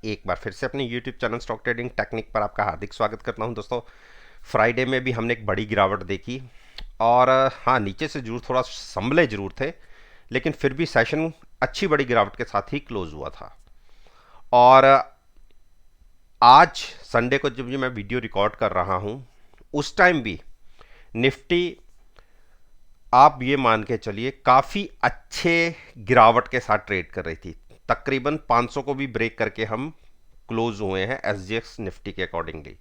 एक बार फिर से अपने YouTube channel stock trading technique पर आपका हार्दिक स्वागत करता हूं। दोस्तों, फ्राइडे में भी हमने एक बड़ी गिरावट देखी और हाँ, नीचे से जरूर थोड़ा संभले जरूर थे, लेकिन फिर भी सेशन अच्छी बड़ी गिरावट के साथ ही क्लोज हुआ था। और आज संडे को जब मैं वीडियो रिकॉर्ड कर रहा हूं, उस टाइम भी निफ्टी, आप ये मान के चलिए, काफ़ी अच्छे गिरावट के साथ ट्रेड कर रही थी। तकरीबन 500 को भी ब्रेक करके हम क्लोज हुए हैं एसजीएक्स निफ्टी के अकॉर्डिंगली।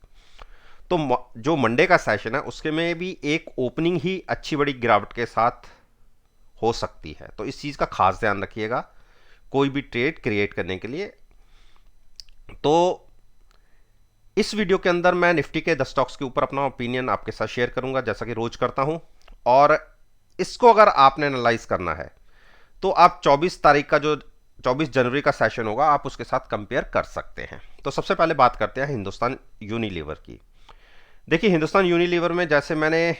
तो जो मंडे का सेशन है उसके में भी एक ओपनिंग ही अच्छी बड़ी गिरावट के साथ हो सकती है, तो इस चीज़ का खास ध्यान रखिएगा कोई भी ट्रेड क्रिएट करने के लिए। तो इस वीडियो के अंदर मैं निफ्टी के 10 स्टॉक्स के ऊपर अपना ओपिनियन आपके साथ शेयर करूंगा, जैसा कि रोज करता हूं। और इसको अगर आपने एनालाइज करना है तो आप 24 तारीख का जो 24 जनवरी का सेशन होगा, आप उसके साथ कंपेयर कर सकते हैं। तो सबसे पहले बात करते हैं हिंदुस्तान यूनिलीवर की। देखिए, हिंदुस्तान यूनिलीवर में जैसे मैंने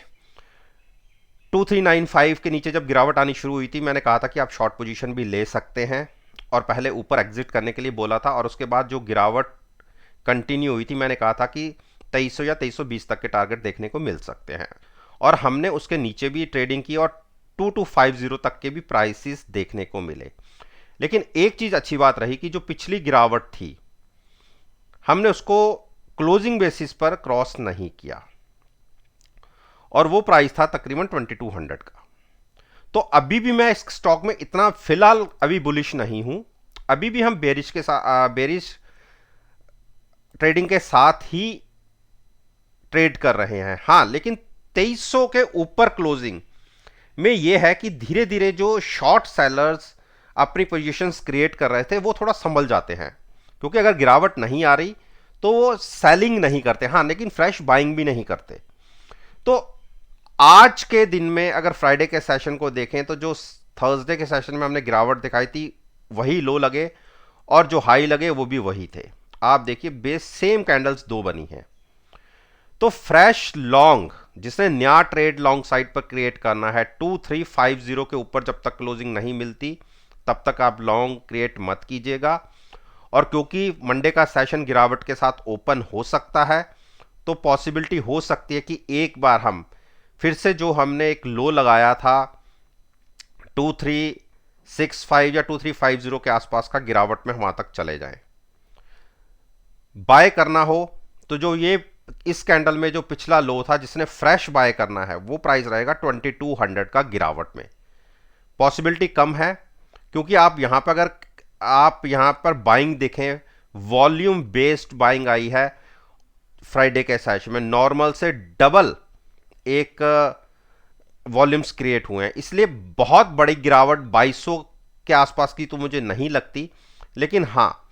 2395 के नीचे जब गिरावट आनी शुरू हुई थी, मैंने कहा था कि आप शॉर्ट पोजीशन भी ले सकते हैं और पहले ऊपर एग्जिट करने के लिए बोला था। और उसके बाद जो गिरावट कंटिन्यू हुई थी, मैंने कहा था कि 2300 या 2320 तक के टारगेट देखने को मिल सकते हैं, और हमने उसके नीचे भी ट्रेडिंग की और 2250 तक के भी प्राइसेस देखने को मिले। लेकिन एक चीज अच्छी बात रही कि जो पिछली गिरावट थी, हमने उसको क्लोजिंग बेसिस पर क्रॉस नहीं किया, और वो प्राइस था तकरीबन 2200 का। तो अभी भी मैं इस स्टॉक में इतना फिलहाल अभी बुलिश नहीं हूं। अभी भी हम बेरिश के साथ बेरिश ट्रेडिंग के साथ ही ट्रेड कर रहे हैं। हाँ, लेकिन 2300 के ऊपर क्लोजिंग में यह है कि धीरे धीरे जो शॉर्ट सेलर्स अपनी पोजीशंस क्रिएट कर रहे थे वो थोड़ा संभल जाते हैं, क्योंकि अगर गिरावट नहीं आ रही तो वो सेलिंग नहीं करते, हाँ, लेकिन फ्रेश बाइंग भी नहीं करते। तो आज के दिन में अगर फ्राइडे के सेशन को देखें तो जो थर्सडे के सेशन में हमने गिरावट दिखाई थी वही लो लगे, और जो हाई लगे वो भी वही थे। आप देखिए, बेस सेम कैंडल्स दो बनी हैं। तो फ्रेश लॉन्ग, जिसने नया ट्रेड लॉन्ग साइड पर क्रिएट करना है, 2350 के ऊपर जब तक क्लोजिंग नहीं मिलती तब तक आप लॉन्ग क्रिएट मत कीजिएगा। और क्योंकि मंडे का सेशन गिरावट के साथ ओपन हो सकता है, तो पॉसिबिलिटी हो सकती है कि एक बार हम फिर से जो हमने एक लो लगाया था 2365 या 2350 के आसपास का, गिरावट में वहां तक चले जाएं। बाय करना हो तो जो ये इस कैंडल में जो पिछला लो था, जिसने फ्रेश बाय करना है, वो प्राइस रहेगा 2200 का गिरावट में। पॉसिबिलिटी कम है, क्योंकि आप यहां पर बाइंग देखें, वॉल्यूम बेस्ड बाइंग आई है फ्राइडे के सेशन में, नॉर्मल से डबल एक वॉल्यूम्स क्रिएट हुए हैं। इसलिए बहुत बड़ी गिरावट 2200 के आसपास की तो मुझे नहीं लगती, लेकिन हाँ,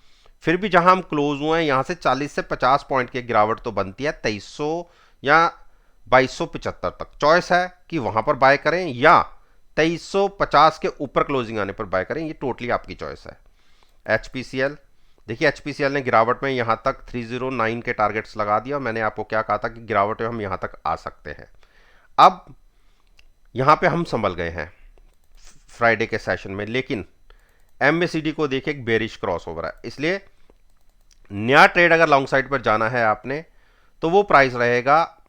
फिर भी जहां हम क्लोज हुए हैं, यहां से 40 से 50 पॉइंट की गिरावट तो बनती है 2300 या 2275 तक। चॉइस है कि वहां पर बाय करें या 2350 के ऊपर क्लोजिंग आने पर बाय करें, ये टोटली आपकी चॉइस है। एचपीसीएल, देखिए, एचपीसीएल ने गिरावट में यहां तक 309 के टारगेट्स लगा दिया। मैंने आपको क्या कहा था कि गिरावट में हम यहां तक आ सकते हैं। अब यहां पे हम संभल गए हैं फ्राइडे के सेशन में, लेकिन एमएसीडी को देखिए, एक बेरिश क्रॉस ओवर है। इसलिए नया ट्रेड अगर लॉन्ग साइड पर जाना है आपने, तो वो प्राइस रहेगा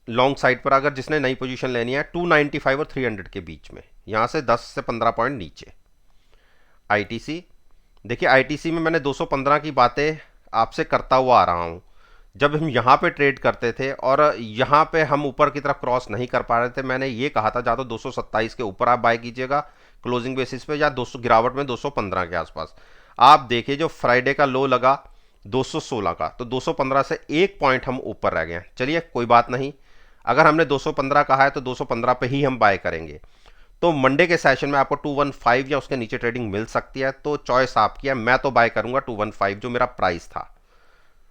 लॉन्ग साइड पर, अगर जिसने नई पोजीशन लेनी है, 295 और 300 के बीच में, यहां से 10 से 15 पॉइंट नीचे। आईटीसी, देखिए, आईटीसी में मैंने 215 की बातें आपसे करता हुआ आ रहा हूं। जब हम यहां पे ट्रेड करते थे और यहां पे हम ऊपर की तरफ क्रॉस नहीं कर पा रहे थे, मैंने ये कहा था या तो 227 के ऊपर आप बाय कीजिएगा क्लोजिंग बेसिस पे, या 200 गिरावट में 215 के आसपास। आप देखिए, जो फ्राइडे का लो लगा 216 का, तो 215 से एक पॉइंट हम ऊपर रह गए हैं। चलिए, कोई बात नहीं, अगर हमने 215 कहा है तो 215 पे ही हम बाय करेंगे। तो मंडे के सेशन में आपको 215 या उसके नीचे ट्रेडिंग मिल सकती है, तो चॉइस आपकी है। मैं तो बाय करूंगा 215, जो मेरा प्राइस था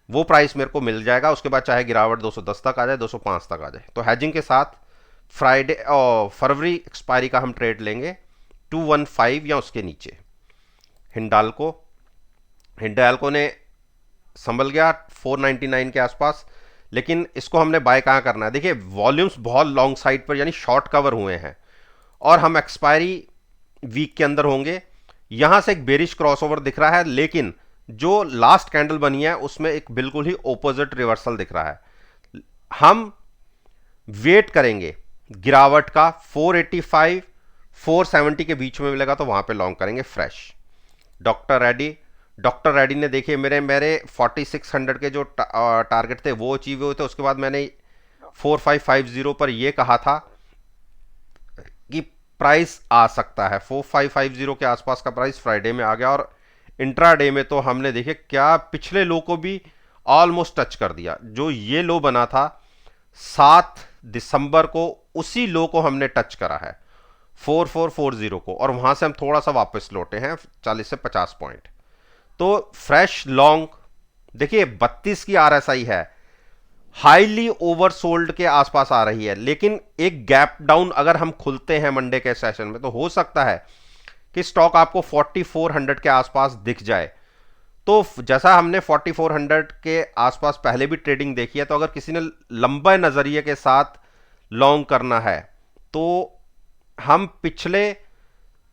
वो प्राइस मेरे को मिल जाएगा। उसके बाद चाहे गिरावट 210 तक आ जाए, 205 तक आ जाए, तो हैजिंग के साथ फ्राइडे और फरवरी एक्सपायरी का हम ट्रेड लेंगे 215 या उसके नीचे। हिंडाल्को ने संभल गया 499 के आसपास, लेकिन इसको हमने बाय कहां करना है? देखिए, वॉल्यूम्स बहुत लॉन्ग साइड पर यानी शॉर्ट कवर हुए हैं, और हम एक्सपायरी वीक के अंदर होंगे। यहां से एक बेरिश क्रॉसओवर दिख रहा है, लेकिन जो लास्ट कैंडल बनी है उसमें एक बिल्कुल ही ऑपोजिट रिवर्सल दिख रहा है। हम वेट करेंगे गिरावट का, 485 470 के बीच में मिलेगा तो वहां पे लॉन्ग करेंगे फ्रेश। डॉक्टर रेड्डी ने देखिए मेरे मेरे 4600 के जो टारगेट थे वो अचीव हुए थे। उसके बाद मैंने 4550 पर यह कहा था कि प्राइस आ सकता है, 4550 के आसपास का प्राइस फ्राइडे में आ गया और इंट्राडे में तो हमने देखे क्या पिछले लो को भी ऑलमोस्ट टच कर दिया। जो ये लो बना था 7 दिसंबर को, उसी लो को हमने टच करा है 4440 को, और वहां से हम थोड़ा सा वापस लौटे हैं 40 से 50 पॉइंट। तो फ्रेश लॉन्ग देखिए 32 की आरएसआई है, हाईली ओवरसोल्ड के आसपास आ रही है, लेकिन एक गैप डाउन अगर हम खुलते हैं मंडे के सेशन में तो हो सकता है कि स्टॉक आपको 4400 के आसपास दिख जाए। तो जैसा हमने 4400 के आसपास पहले भी ट्रेडिंग देखी है, तो अगर किसी ने लंबे नजरिए के साथ लॉन्ग करना है तो हम पिछले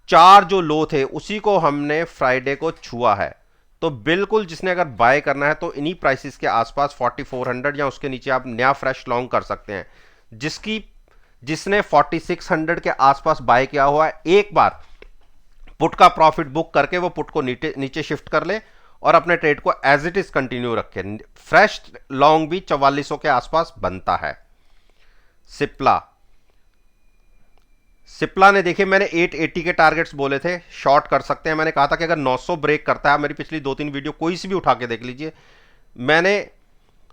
4 जो लो थे उसी को हमने फ्राइडे को छुआ है। तो बिल्कुल जिसने अगर बाय करना है तो इन्हीं प्राइसेस के आसपास 4400 या उसके नीचे आप नया फ्रेश लॉन्ग कर सकते हैं। जिसने 4600 के आसपास बाय किया हुआ है, एक बार पुट का प्रॉफिट बुक करके वो पुट को नीचे शिफ्ट कर ले और अपने ट्रेड को एज इट इज कंटिन्यू रखे। फ्रेश लॉन्ग भी 4400 के आसपास बनता है। सिप्ला ने देखिए मैंने 880 के टारगेट्स बोले थे, शॉर्ट कर सकते हैं। मैंने कहा था कि अगर 900 ब्रेक करता है, मेरी पिछली 2-3 वीडियो कोई सी भी उठा के देख लीजिए, मैंने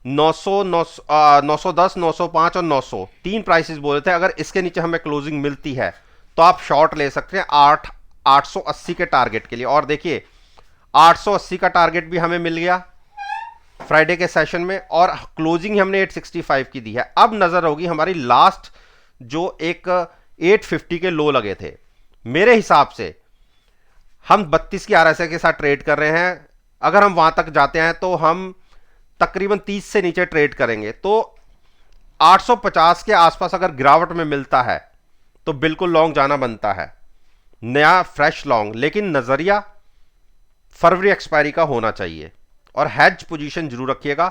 900 910 905 और 900 तीन प्राइसेस बोले थे। अगर इसके नीचे हमें क्लोजिंग मिलती है तो आप शॉर्ट ले सकते हैं 880 के टारगेट के लिए। और देखिए 880 का टारगेट भी हमें मिल गया फ्राइडे के सेशन में, और क्लोजिंग हमने 865 की दी है। अब नजर होगी हमारी लास्ट जो एक 850 के लो लगे थे। मेरे हिसाब से हम 32 की आरएसआई के साथ ट्रेड कर रहे हैं, अगर हम वहां तक जाते हैं तो हम तकरीबन 30 से नीचे ट्रेड करेंगे। तो 850 के आसपास अगर गिरावट में मिलता है तो बिल्कुल लॉन्ग जाना बनता है, नया फ्रेश लॉन्ग। लेकिन नजरिया फरवरी एक्सपायरी का होना चाहिए और हेज पोजीशन जरूर रखिएगा,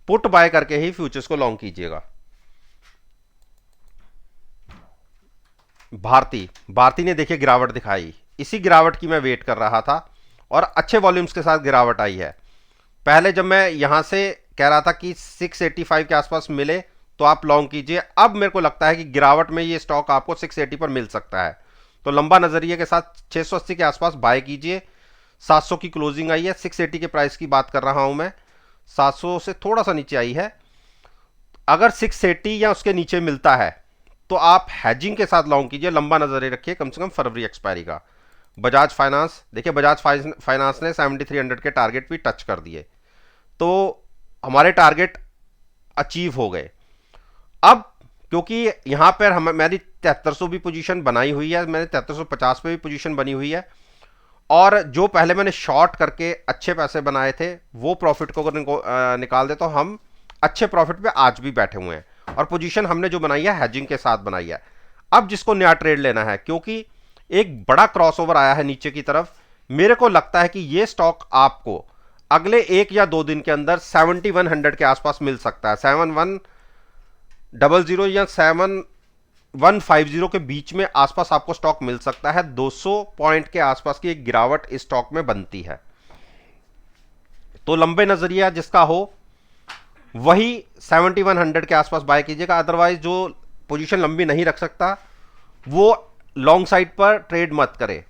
पुट बाय करके ही फ्यूचर्स को लॉन्ग कीजिएगा। भारती ने देखिए गिरावट दिखाई, इसी गिरावट की मैं वेट कर रहा था और अच्छे वॉल्यूम्स के साथ गिरावट आई है। पहले जब मैं यहां से कह रहा था कि 685 के आसपास मिले तो आप लॉन्ग कीजिए, अब मेरे को लगता है कि गिरावट में ये स्टॉक आपको 680 पर मिल सकता है। तो लंबा नजरिए के साथ 680 के आसपास बाय कीजिए। 700 की क्लोजिंग आई है, 680 के प्राइस की बात कर रहा हूं मैं, 700 से थोड़ा सा नीचे आई है। अगर 680 या उसके नीचे मिलता है तो आप हैजिंग के साथ लॉन्ग कीजिए, लंबा नजरिए रखिए कम से कम फरवरी एक्सपायरी का। बजाज फाइनेंस देखिए, बजाज फाइनेंस ने 7300 के टारगेट भी टच कर दिए, तो हमारे टारगेट अचीव हो गए। अब क्योंकि यहां पर हम मेरी 7300 भी पोजीशन बनाई हुई है, मैंने 7350 पे भी पोजीशन बनी हुई है, और जो पहले मैंने शॉर्ट करके अच्छे पैसे बनाए थे वो प्रॉफिट को अगर निकाल दे तो हम अच्छे प्रॉफिट पे आज भी बैठे हुए हैं। और पोजीशन हमने जो बनाई है हैजिंग के साथ बनाई है। अब जिसको नया ट्रेड लेना है, क्योंकि एक बड़ा क्रॉसओवर आया है नीचे की तरफ, मेरे को लगता है कि ये स्टॉक आपको अगले 1 या 2 दिन के अंदर 7100 के आसपास मिल सकता है। 7100 या 7150 के बीच में आसपास आपको स्टॉक मिल सकता है। 200 पॉइंट के आसपास की एक गिरावट इस स्टॉक में बनती है। तो लंबे नजरिया जिसका हो वही 7100 के आसपास बाय कीजिएगा, अदरवाइज जो पोजीशन लंबी नहीं रख सकता वो लॉन्ग साइड पर ट्रेड मत करे।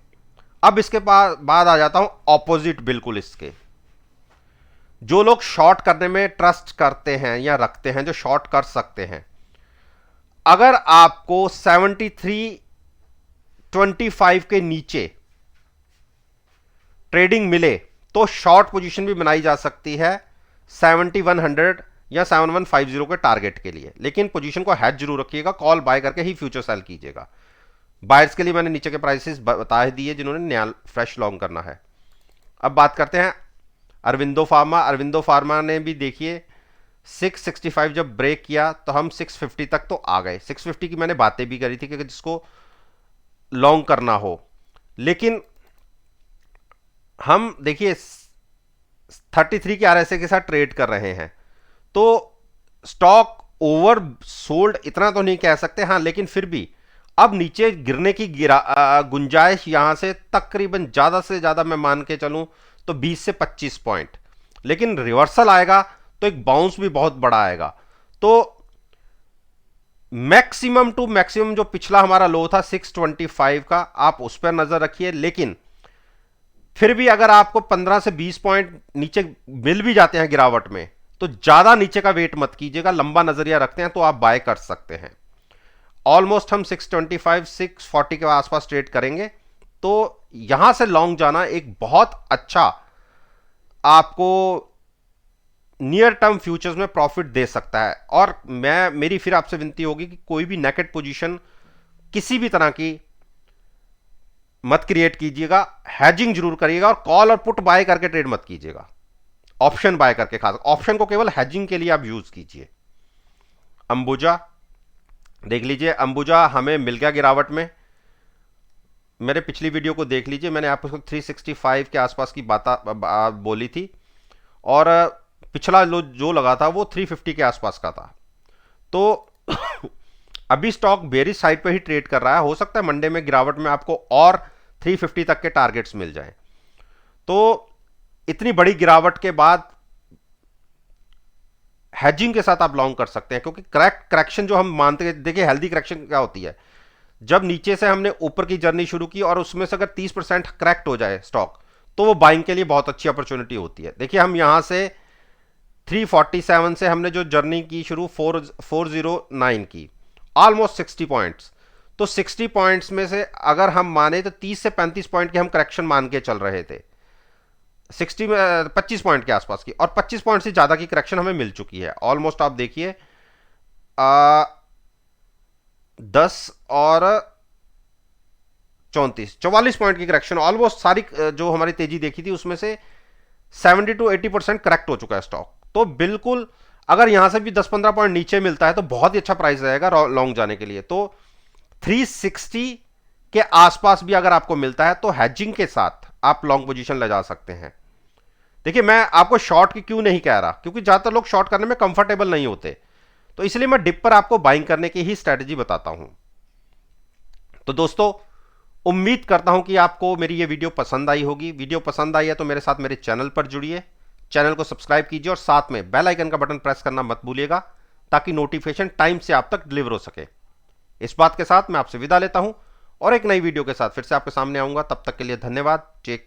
अब इसके बाद आ जाता हूं ऑपोजिट बिल्कुल इसके। जो लोग शॉर्ट करने में ट्रस्ट करते हैं या रखते हैं, जो शॉर्ट कर सकते हैं, अगर आपको 7325 के नीचे ट्रेडिंग मिले तो शॉर्ट पोजीशन भी बनाई जा सकती है 7100 या 7150 के टारगेट के लिए। लेकिन पोजीशन को हैज जरूर रखिएगा, कॉल बाय करके ही फ्यूचर सेल कीजिएगा। बायर्स के लिए मैंने नीचे के प्राइसेस बता दिए जिन्होंने नया फ्रेश लॉन्ग करना है। अब बात करते हैं अरविंदो फार्मा ने भी देखिए 665 जब ब्रेक किया तो हम 650 तक तो आ गए। 650 की मैंने बातें भी करी थी कि जिसको लॉन्ग करना हो, लेकिन हम देखिए 33 के आरएसए के साथ ट्रेड कर रहे हैं। तो स्टॉक ओवर सोल्ड इतना तो नहीं कह सकते, हाँ, लेकिन फिर भी अब नीचे गिरने की गुंजाइश यहां से तकरीबन ज्यादा से ज्यादा मैं मान के चलूं तो 20 से 25 पॉइंट, लेकिन रिवर्सल आएगा तो एक बाउंस भी बहुत बड़ा आएगा। तो मैक्सिमम टू मैक्सिमम जो पिछला हमारा लो था 625 का, आप उस पर नजर रखिए। लेकिन फिर भी अगर आपको 15 से 20 पॉइंट नीचे मिल भी जाते हैं गिरावट में, तो ज्यादा नीचे का वेट मत कीजिएगा, लंबा नजरिया रखते हैं तो आप बाय कर सकते हैं। ऑलमोस्ट हम 625 640 के आसपास ट्रेड करेंगे। तो यहां से लॉन्ग जाना एक बहुत अच्छा आपको नियर टर्म फ्यूचर्स में प्रॉफिट दे सकता है। और मेरी फिर आपसे विनती होगी कि कोई भी नेकेड पोजीशन किसी भी तरह की मत क्रिएट कीजिएगा, हैजिंग जरूर करिएगा, और कॉल और पुट बाय करके ट्रेड मत कीजिएगा, ऑप्शन बाय करके। खास ऑप्शन को केवल हैजिंग के लिए आप यूज कीजिए। अंबुजा देख लीजिए, अंबुजा हमें मिल गया गिरावट में। मेरे पिछली वीडियो को देख लीजिए, मैंने आपको 365 के आसपास की बात बोली थी, और पिछला जो लगा था वो 350 के आसपास का था। तो अभी स्टॉक बेरिश साइड पे ही ट्रेड कर रहा है, हो सकता है मंडे में गिरावट में आपको और 350 तक के टारगेट्स मिल जाएं। तो इतनी बड़ी गिरावट के बाद हैजिंग के साथ आप लॉन्ग कर सकते हैं, क्योंकि करेक्शन जो हम मानते हैं, देखिए हेल्दी करेक्शन क्या होती है, जब नीचे से हमने ऊपर की जर्नी शुरू की और उसमें से अगर 30% करेक्ट हो जाए स्टॉक, तो वो बाइंग के लिए बहुत अच्छी अपॉर्चुनिटी होती है। देखिए हम यहां से 347 से हमने जो जर्नी की शुरू 409 की, ऑलमोस्ट 60 पॉइंट्स। तो 60 पॉइंट्स में से अगर हम माने तो 30 से 35 पॉइंट के हम करेक्शन मान के चल रहे थे, 25 पॉइंट के आसपास की, और 25 पॉइंट से ज्यादा की करेक्शन हमें मिल चुकी है। ऑलमोस्ट आप देखिए 10 और 44 पॉइंट की करेक्शन, ऑलमोस्ट सारी जो हमारी तेजी देखी थी उसमें से 70 to 80% करेक्ट हो चुका है स्टॉक। तो बिल्कुल अगर यहां से भी 10-15 पॉइंट नीचे मिलता है तो बहुत ही अच्छा प्राइस रहेगा लॉन्ग जाने के लिए। तो 360 के आसपास भी अगर आपको मिलता है तो हैजिंग के साथ आप लॉन्ग पोजीशन ले जा सकते हैं। देखिए मैं आपको शॉर्ट की क्यों नहीं कह रहा, क्योंकि ज्यादातर लोग शॉर्ट करने में कंफर्टेबल नहीं होते, तो इसलिए मैं डिप पर आपको बाइंग करने की ही स्ट्रेटजी बताता हूं। तो दोस्तों उम्मीद करता हूं कि आपको मेरी ये वीडियो पसंद आई होगी। वीडियो पसंद आई है तो मेरे साथ मेरे चैनल पर जुड़िए, चैनल को सब्सक्राइब कीजिए और साथ में बेल आइकन का बटन प्रेस करना मत भूलिएगा, ताकि नोटिफिकेशन टाइम से आप तक डिलीवर हो सके। इस बात के साथ मैं आपसे विदा लेता हूं और एक नई वीडियो के साथ फिर से आपके सामने आऊंगा। तब तक के लिए धन्यवाद। Take care.